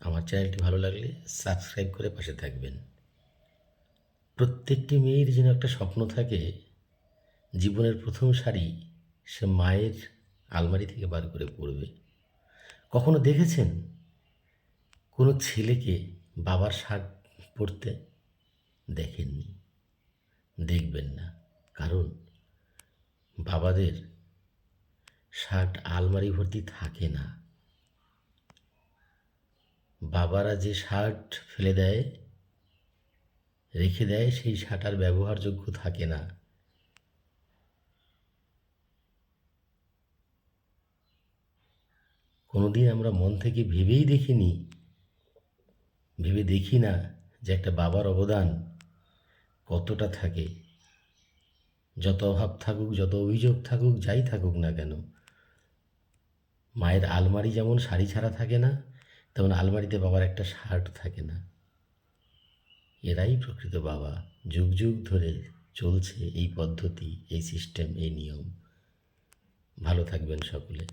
আমার চ্যানেলটি ভালো লাগলে সাবস্ক্রাইব করে পাশে থাকবেন। প্রত্যেকটি মেয়ের যেন একটা স্বপ্ন থাকে, জীবনের প্রথম শাড়ি সে মায়ের আলমারি থেকে বার করে পরবে। কখনো দেখেছেন কোনো ছেলেকে বাবার শার্ট পরতে? দেখেননি, দেখবেন না। কারণ বাবাদের শার্ট আলমারি ভর্তি থাকে না। বাবারা যে শার্ট ফেলে দেয়, রেখে দেয়, সেই শার্ট আর ব্যবহারযোগ্য থাকে না। কোনোদিন আমরা মন থেকে ভেবে দেখি না যে একটা বাবার অবদান কতটা থাকে। যত অভাব থাকুক, যত অভিযোগ থাকুক, যাই থাকুক না কেন, মায়ের আলমারি যেমন শাড়ি ছাড়া থাকে না, তেমন আলমারিতে বাবার একটা শার্ট থাকে না। এরাই প্রকৃত বাবা। যুগ যুগ ধরে চলছে এই পদ্ধতি, এই সিস্টেম, এই নিয়ম। ভালো থাকবেন সকলে।